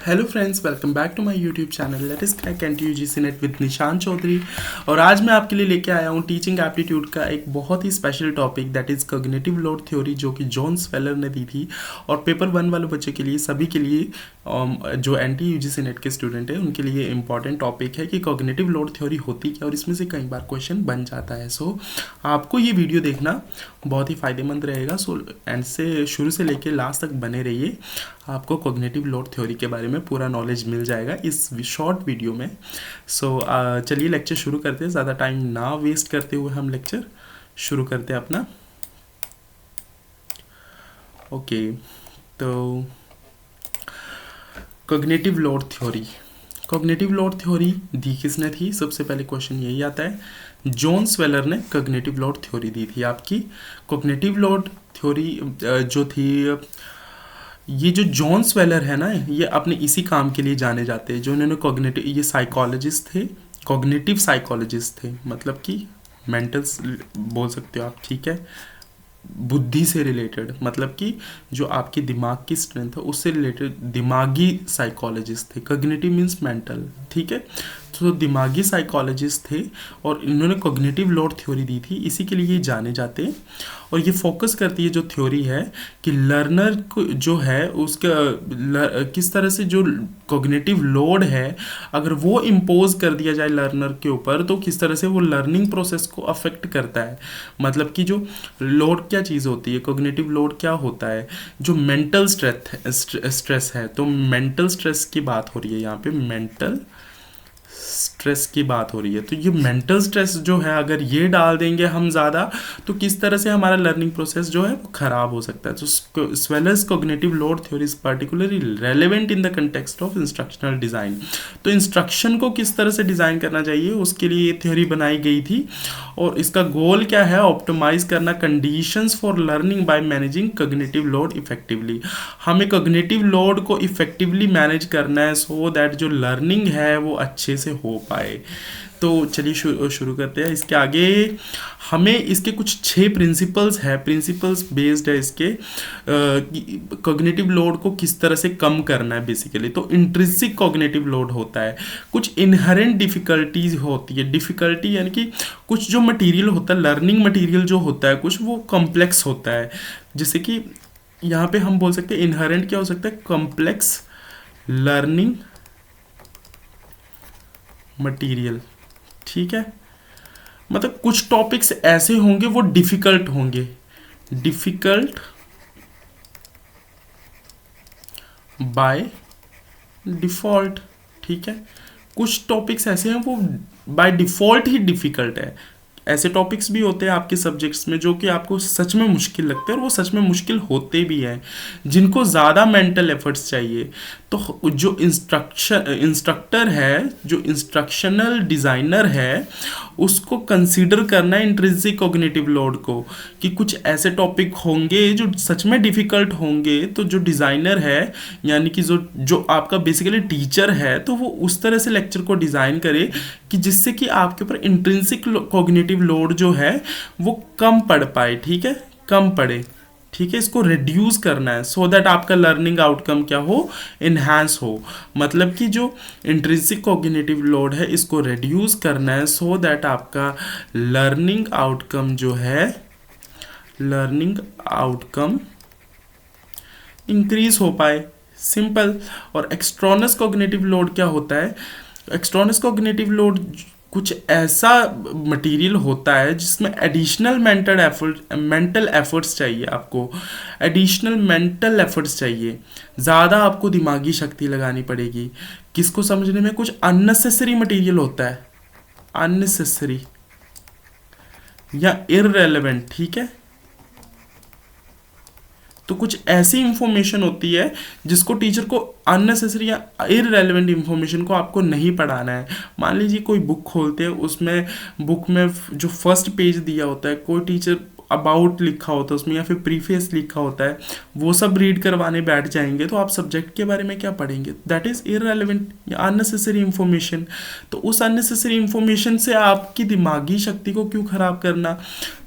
Hello friends, welcome back to my YouTube channel let's crack NT UGC net with Nishan Chaudhary. और आज मैं आपके लिए लेके आया हूँ टीचिंग एप्टीट्यूड का एक बहुत ही special topic that is cognitive load theory, जो कि जॉन स्वेलर ने दी थी। और पेपर 1 वाले बच्चे के लिए, सभी के लिए जो एनटीयूजीसी नेट के स्टूडेंट है उनके लिए इंपॉर्टेंट टॉपिक है कि कॉग्निटिव लोड थ्योरी होती क्या, और इसमें से कई बार क्वेश्चन बन जाता है। सो आपको ये वीडियो देखना बहुत ही फ़ायदेमंद रहेगा। सो एंड से शुरू से लेके लास्ट तक बने रहिए, आपको कॉग्निटिव लोड थ्योरी के बारे में पूरा नॉलेज मिल जाएगा इस शॉर्ट वीडियो में। सो चलिए लेक्चर शुरू करते हैं, ज़्यादा टाइम ना वेस्ट करते हुए हम लेक्चर शुरू करते हैं अपना। ओके, तो cognitive load theory. Cognitive load theory दी किसने थी? सबसे पहले क्वेश्चन यही आता है, जॉन स्वेलर ने कॉग्निटिव लोड थ्योरी दी थी आपकी। कॉग्निटिव लोड थ्योरी जो थी, ये जो जॉन स्वेलर है ना, ये अपने इसी काम के लिए जाने जाते हैं, जो इन्होंने कॉग्निटिव, ये साइकोलॉजिस्ट थे, कॉग्निटिव साइकोलॉजिस्ट थे, मतलब कि मेंटल बोल सकते हो आप, ठीक है, बुद्धि से रिलेटेड, मतलब कि जो आपके दिमाग की स्ट्रेंथ है उससे रिलेटेड दिमागी साइकोलॉजिस्ट थे। कॉग्निटिव मीन्स मेंटल, ठीक है, तो दिमागी साइकोलॉजिस्ट थे और इन्होंने कॉग्निटिव लोड थ्योरी दी थी, इसी के लिए ये जाने जाते हैं। और ये फोकस करती है जो थ्योरी है कि लर्नर को जो है उसका किस तरह से जो कॉग्निटिव लोड है, अगर वो इम्पोज कर दिया जाए लर्नर के ऊपर, तो किस तरह से वो लर्निंग प्रोसेस को अफेक्ट करता है। मतलब कि जो लोड क्या चीज़ होती है, कॉग्निटिव लोड क्या होता है, जो मेंटल स्ट्रेस है। तो मेंटल स्ट्रेस की बात हो रही है यहाँ पे, मेंटल स्ट्रेस की बात हो रही है। तो ये मेंटल स्ट्रेस जो है, अगर ये डाल देंगे हम ज़्यादा, तो किस तरह से हमारा लर्निंग प्रोसेस जो है वो ख़राब हो सकता है। तो Sweller's cognitive load theory is particularly relevant in the context of instructional design. तो इंस्ट्रक्शन को किस तरह से डिज़ाइन करना चाहिए, उसके लिए ये थ्योरी बनाई गई थी। और इसका गोल क्या है? ऑप्टिमाइज करना conditions for learning by managing cognitive load effectively. हमें कॉग्निटिव लोड को इफेक्टिवली मैनेज करना है, सो दैट जो लर्निंग है वो अच्छे से हो पाए। तो चलिए शुरू करते हैं। इसके आगे हमें इसके कुछ 6 प्रिंसिपल्स है, प्रिंसिपल्स बेस्ड है इसके, कॉग्निटिव लोड को किस तरह से कम करना है बेसिकली। तो इंट्रिंसिक कॉग्निटिव लोड होता है, कुछ इनहेरेंट डिफिकल्टीज होती है। डिफिकल्टी यानी कि कुछ जो मटेरियल होता है, लर्निंग मटेरियल जो होता है कुछ, वो कॉम्प्लेक्स होता है। जैसे कि यहाँ पे हम बोल सकते हैं इनहेरेंट क्या हो सकता है, कॉम्प्लेक्स लर्निंग मटेरियल, ठीक है। मतलब कुछ टॉपिक्स ऐसे होंगे वो डिफिकल्ट होंगे, डिफिकल्ट बाय डिफॉल्ट, ठीक है। कुछ टॉपिक्स ऐसे हैं वो बाय डिफॉल्ट ही डिफिकल्ट है। ऐसे टॉपिक्स भी होते हैं आपके सब्जेक्ट्स में जो कि आपको सच में मुश्किल लगते हैं, और वो सच में मुश्किल होते भी हैं, जिनको ज़्यादा मेंटल एफर्ट्स चाहिए। तो जो इंस्ट्रक्टर है, जो इंस्ट्रक्शनल डिज़ाइनर है, उसको कंसीडर करना है इंट्रिंसिक कॉग्निटिव लोड को, कि कुछ ऐसे टॉपिक होंगे जो सच में डिफ़िकल्ट होंगे। तो जो डिज़ाइनर है, यानी कि जो आपका बेसिकली टीचर है, तो वो उस तरह से लेक्चर को डिज़ाइन करे कि जिससे कि आपके ऊपर इंट्रिंसिक कॉग्निटिव लोड जो है वो कम पड़ पाए, ठीक है, कम पड़े, ठीक है। इसको रिड्यूस करना है, सो दैट आपका लर्निंग आउटकम क्या हो, इन्हांस हो। मतलब कि जो इंट्रिंसिक कॉग्निटिव लोड है इसको रिड्यूस करना है, सो दैट आपका लर्निंग आउटकम जो है, लर्निंग आउटकम इंक्रीज हो पाए, सिंपल। और एक्सट्रॉनस कॉग्निटिव लोड क्या होता है? एक्सट्रॉनस कॉग्निटिव लोड कुछ ऐसा मटेरियल होता है जिसमें एडिशनल मेंटल एफर्ट्स चाहिए आपको, एडिशनल मेंटल एफर्ट्स चाहिए, ज़्यादा आपको दिमागी शक्ति लगानी पड़ेगी। किसको समझने में? कुछ अननेसेसरी मटेरियल होता है, अननेसेसरी या इररेलेवेंट, ठीक है। तो कुछ ऐसी इंफॉर्मेशन होती है जिसको टीचर को अननेसेसरी या इररेलेवेंट इंफॉर्मेशन को आपको नहीं पढ़ाना है। मान लीजिए कोई बुक खोलते हैं, उसमें बुक में जो फर्स्ट पेज दिया होता है, कोई टीचर अबाउट लिखा होता है उसमें या फिर प्रीफेस लिखा होता है, वो सब रीड करवाने बैठ जाएंगे तो आप सब्जेक्ट के बारे में क्या पढ़ेंगे? That is irrelevant, unnecessary information. तो उस अननेसेसरी इंफॉर्मेशन से आपकी दिमागी शक्ति को क्यों खराब करना?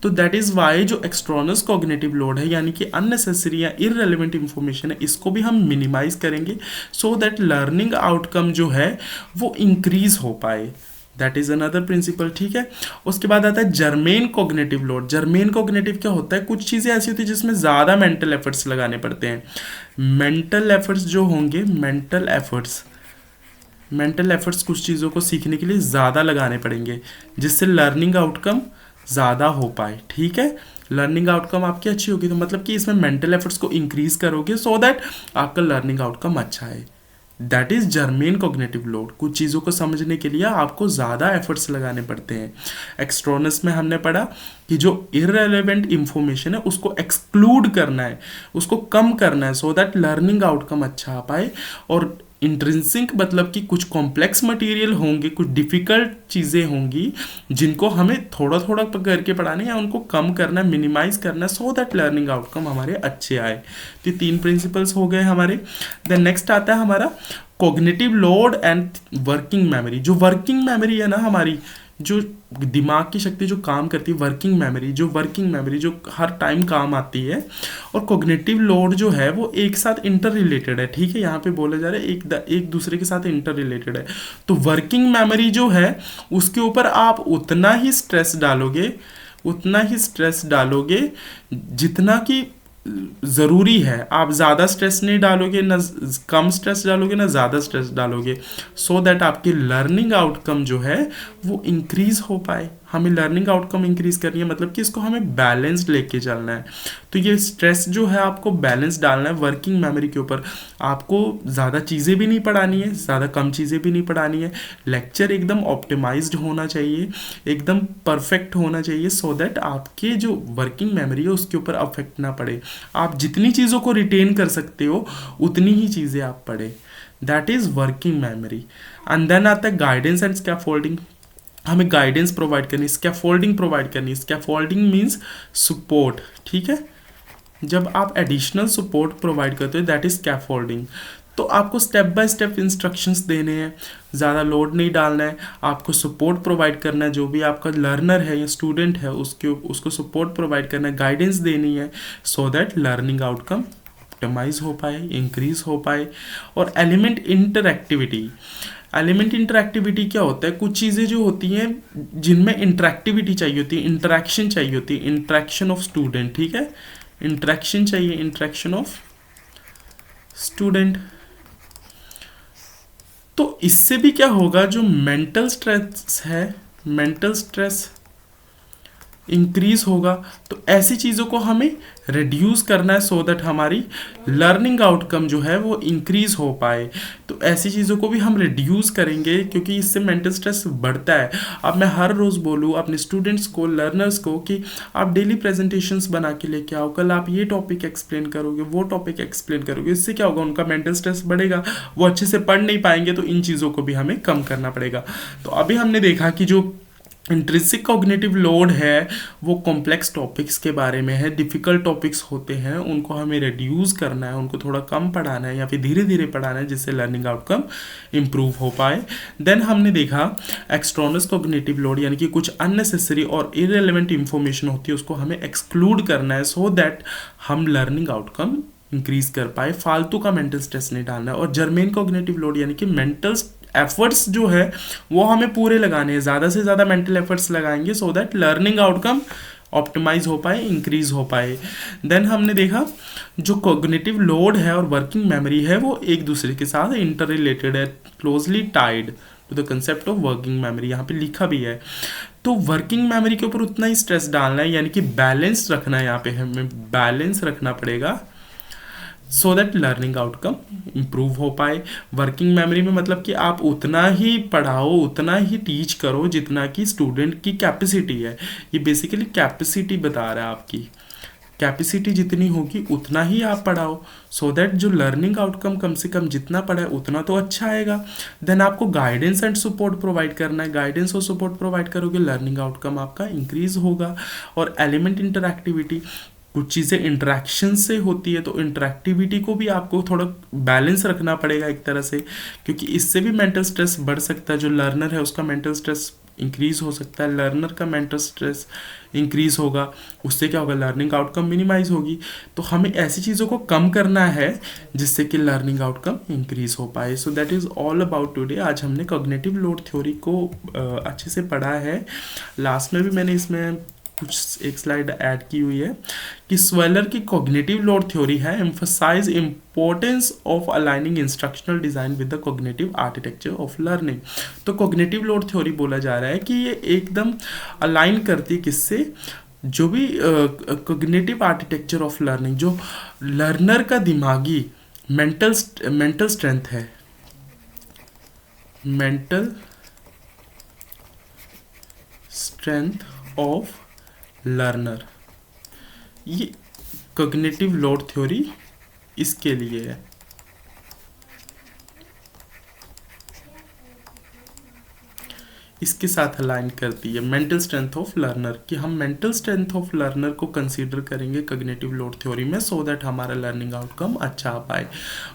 तो दैट इज़ वाई जो एक्सट्रॉनस कॉग्निटिव लोड है यानी कि अननेसेसरी या इररेलेवेंट इंफॉर्मेशन है, इसको भी हम मिनिमाइज करेंगे सो दैट लर्निंग आउटकम जो है वो इंक्रीज हो पाए। दैट इज अनदर प्रिंसिपल, ठीक है। उसके बाद आता है germane cognitive load. Germane cognitive क्या होता है? कुछ चीज़ें ऐसी होती है जिसमें ज़्यादा मेंटल एफर्ट्स लगाने पड़ते हैं। मेंटल एफर्ट्स जो होंगे, मेंटल एफर्ट्स कुछ चीज़ों को सीखने के लिए ज़्यादा लगाने पड़ेंगे जिससे लर्निंग आउटकम ज़्यादा हो पाए, ठीक है। लर्निंग आउटकम आपकी अच्छी होगी तो मतलब कि इसमें मेंटल एफर्ट्स को इंक्रीज करोगे सो दैट आपका लर्निंग आउटकम अच्छा है। That is germane cognitive load. कुछ चीज़ों को समझने के लिए आपको ज़्यादा एफर्ट्स लगाने पड़ते हैं। एक्सट्रोनस में हमने पढ़ा कि जो इररेलेवेंट इंफॉर्मेशन है उसको एक्सक्लूड करना है, उसको कम करना है सो दैट लर्निंग आउटकम अच्छा आ पाए। और इंट्रिंसिक मतलब कि कुछ कॉम्प्लेक्स मटेरियल होंगे, कुछ डिफ़िकल्ट चीज़ें होंगी जिनको हमें थोड़ा थोड़ा करके पढ़ाना है या उनको कम करना है, मिनिमाइज करना है सो दैट लर्निंग आउटकम हमारे अच्छे आए। तो ये 3 प्रिंसिपल्स हो गए हमारे। देन नेक्स्ट आता है हमारा cognitive load and working memory. जो वर्किंग मेमोरी है ना हमारी, जो दिमाग की शक्ति जो काम करती है, वर्किंग मेमोरी जो हर टाइम काम आती है, और कॉग्निटिव लोड जो है वो एक साथ इंटर रिलेटेड है, ठीक है। यहाँ पे बोला जा रहा है एक दूसरे के साथ इंटर रिलेटेड है। तो वर्किंग मेमोरी जो है उसके ऊपर आप उतना ही स्ट्रेस डालोगे जितना कि ज़रूरी है। आप ज़्यादा स्ट्रेस नहीं डालोगे, ना कम स्ट्रेस डालोगे, ना ज़्यादा स्ट्रेस डालोगे, सो दैट आपकी लर्निंग आउटकम जो है वो इंक्रीज़ हो पाए। हमें लर्निंग आउटकम इंक्रीज करनी है मतलब कि इसको हमें बैलेंस्ड लेके चलना है। तो ये स्ट्रेस जो है आपको बैलेंस डालना है वर्किंग मेमोरी के ऊपर। आपको ज़्यादा चीज़ें भी नहीं पढ़ानी है, ज़्यादा कम चीज़ें भी नहीं पढ़ानी है। लेक्चर एकदम ऑप्टिमाइज्ड होना चाहिए, एकदम परफेक्ट होना चाहिए सो दैट आपके जो वर्किंग मेमोरी है उसके ऊपर अफेक्ट ना पड़े। आप जितनी चीज़ों को रिटेन कर सकते हो उतनी ही चीज़ें आप पढ़े। That is working memory. And then आता है गाइडेंस एंड स्कैफोल्डिंग। हमें गाइडेंस प्रोवाइड करनी, स्कैफोल्डिंग प्रोवाइड करनी। स्कैफोल्डिंग मीन्स सपोर्ट, ठीक है। जब आप एडिशनल सपोर्ट प्रोवाइड करते हो दैट इज स्कैफोल्डिंग। तो आपको स्टेप बाय स्टेप इंस्ट्रक्शंस देने हैं, ज़्यादा लोड नहीं डालना है, आपको सपोर्ट प्रोवाइड करना है। जो भी आपका लर्नर है या स्टूडेंट है उसको सपोर्ट प्रोवाइड करना है, गाइडेंस देनी है so that learning outcome optimize हो पाए, इंक्रीज हो पाए। और एलिमेंट इंटरैक्टिविटी क्या होता है? कुछ चीज़ें जो होती हैं जिनमें इंटरैक्टिविटी चाहिए होती है, इंटरैक्शन चाहिए होती है, इंटरैक्शन ऑफ स्टूडेंट, ठीक है। इंटरैक्शन चाहिए, इंटरैक्शन ऑफ स्टूडेंट। तो इससे भी क्या होगा, जो मेंटल स्ट्रेस इंक्रीज होगा। तो ऐसी चीज़ों को हमें रिड्यूस करना है सो दैट हमारी लर्निंग आउटकम जो है वो इंक्रीज हो पाए। तो ऐसी चीज़ों को भी हम रिड्यूस करेंगे क्योंकि इससे मेंटल स्ट्रेस बढ़ता है। अब मैं हर रोज़ बोलूँ अपने स्टूडेंट्स को, लर्नर्स को कि आप डेली प्रेजेंटेशंस बना के लेके आओ, कल आप ये टॉपिक एक्सप्लेन करोगे, वो टॉपिक एक्सप्लेन करोगे। इससे क्या होगा, उनका मेंटल स्ट्रेस बढ़ेगा, वो अच्छे से पढ़ नहीं पाएंगे। तो इन चीज़ों को भी हमें कम करना पड़ेगा। तो अभी हमने देखा कि जो इंट्रिंसिक कॉग्निटिव लोड है वो कॉम्प्लेक्स टॉपिक्स के बारे में है, डिफ़िकल्ट टॉपिक्स होते हैं, उनको हमें रिड्यूस करना है, उनको थोड़ा कम पढ़ाना है या फिर धीरे धीरे पढ़ाना है जिससे लर्निंग आउटकम इम्प्रूव हो पाए। देन हमने देखा एक्सट्रॉनस कॉग्निटिव लोड यानी कि कुछ अननेसेसरी और इररिलेवेंट इंफॉर्मेशन होती है उसको हमें एक्सक्लूड करना है सो दैट हम लर्निंग आउटकम इंक्रीज कर पाए, फालतू का मेंटल स्ट्रेस नहीं डालना है। और जर्मेन कॉग्निटिव लोड यानी कि मेंटल एफर्ट्स जो है वो हमें पूरे लगाने हैं, ज़्यादा से ज़्यादा मेंटल एफर्ट्स लगाएंगे so that learning outcome optimize हो पाए, इंक्रीज हो पाए। देन हमने देखा जो कॉग्निटिव लोड है और वर्किंग मेमोरी है वो एक दूसरे के साथ इंटर रिलेटेड है, closely tied to the concept of working memory, यहाँ पे लिखा भी है। तो वर्किंग मेमोरी के ऊपर उतना ही स्ट्रेस डालना है यानी कि बैलेंस रखना है, यहाँ पे हमें बैलेंस रखना पड़ेगा सो दैट लर्निंग आउटकम इम्प्रूव हो पाए। वर्किंग मेमोरी में मतलब कि आप उतना ही पढ़ाओ, उतना ही टीच करो जितना कि स्टूडेंट की कैपेसिटी है। ये बेसिकली कैपेसिटी बता रहा है आपकी, कैपेसिटी जितनी होगी उतना ही आप पढ़ाओ, सो दैट जो लर्निंग आउटकम कम से कम जितना पढ़ा है उतना तो अच्छा आएगा। देन आपको गाइडेंस एंड सपोर्ट प्रोवाइड करना है, गाइडेंस और सपोर्ट प्रोवाइड करोगे लर्निंग आउटकम आपका इंक्रीज होगा। और एलिमेंट इंटरएक्टिविटी, कुछ चीज़ें इंटरेक्शन से होती है, तो इंटरेक्टिविटी को भी आपको थोड़ा बैलेंस रखना पड़ेगा एक तरह से, क्योंकि इससे भी मेंटल स्ट्रेस बढ़ सकता है। जो लर्नर है उसका मेंटल स्ट्रेस इंक्रीज हो सकता है, लर्नर का मेंटल स्ट्रेस इंक्रीज होगा, उससे क्या होगा, लर्निंग आउटकम मिनिमाइज होगी। तो हमें ऐसी चीज़ों को कम करना है जिससे कि लर्निंग आउटकम इंक्रीज हो पाए। So that is all about today. आज हमने कॉग्निटिव लोड थ्योरी को अच्छे से पढ़ा है। लास्ट में भी मैंने इसमें कुछ एक स्लाइड ऐड की हुई है कि स्वेलर की कॉग्निटिव लोड थ्योरी है emphasize importance of aligning instructional design with the cognitive architecture of learning. तो कॉग्निटिव लोड थ्योरी बोला जा रहा है कि ये एकदम अलाइन करती है किससे, जो भी कॉग्निटिव आर्किटेक्चर ऑफ लर्निंग, जो लर्नर का दिमागी मेंटल स्ट्रेंथ है, मेंटल स्ट्रेंथ ऑफ लर्नर, ये कॉग्निटिव लोड थ्योरी इसके लिए है। इसके साथ अलाइन करती है मेंटल स्ट्रेंथ ऑफ लर्नर, कि हम मेंटल स्ट्रेंथ ऑफ लर्नर को कंसीडर करेंगे कॉग्निटिव लोड थ्योरी में, सो दैट हमारा लर्निंग आउटकम अच्छा आ पाए।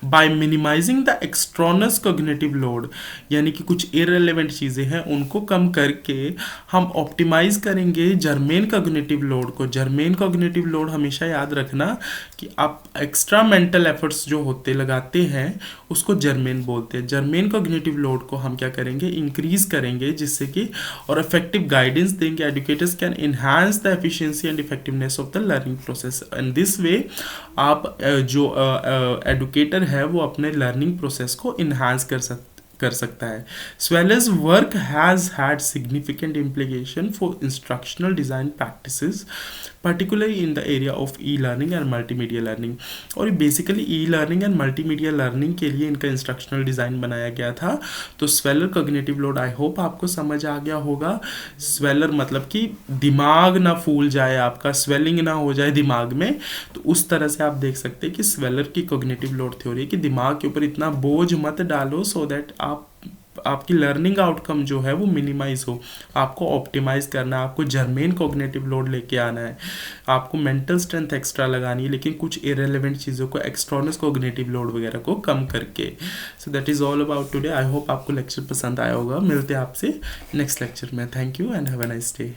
By minimizing the extraneous cognitive load, यानी कि कुछ इररिलेवेंट चीज़ें हैं उनको कम करके हम ऑप्टिमाइज करेंगे जर्मेन कॉग्निटिव लोड को। जर्मेन कॉग्निटिव लोड हमेशा याद रखना कि आप एक्स्ट्रा मेंटल एफर्ट्स जो होते लगाते हैं उसको जर्मेन बोलते हैं। जर्मेन कॉग्निटिव लोड को हम क्या करेंगे, इंक्रीज करेंगे, जिससे कि और इफेक्टिव गाइडेंस देंगे। Educators can enhance the efficiency and effectiveness of the learning process. And this way आप जो एडुकेटर है वो अपने लर्निंग प्रोसेस को इन्हांस कर सकता है। Sweller's work has had significant implication for instructional design practices, particularly in the area of e-learning and multimedia learning। और basically e-learning and multimedia learning के लिए इनका इंस्ट्रक्शनल डिज़ाइन बनाया गया था। तो स्वेलर कॉग्निटिव लोड आई होप आपको समझ आ गया होगा। स्वेलर मतलब कि दिमाग ना फूल जाए, आपका स्वेलिंग ना हो जाए दिमाग में, तो उस तरह से आप देख सकते हैं कि स्वेलर की कॉग्निटिव लोड थ्योरी कि दिमाग के ऊपर इतना बोझ मत डालो, सो दैट आपकी लर्निंग आउटकम जो है वो मिनिमाइज हो। आपको ऑप्टिमाइज करना है, आपको जर्मेन कॉग्निटिव लोड लेके आना है, आपको मेंटल स्ट्रेंथ एक्स्ट्रा लगानी है, लेकिन कुछ इररिलेवेंट चीज़ों को, एक्सट्रॉनस कॉग्निटिव लोड वगैरह को कम करके। So that is all about today. I hope आपको लेक्चर पसंद आया होगा। मिलते हैं आपसे नेक्स्ट लेक्चर में। Thank you and have a nice day.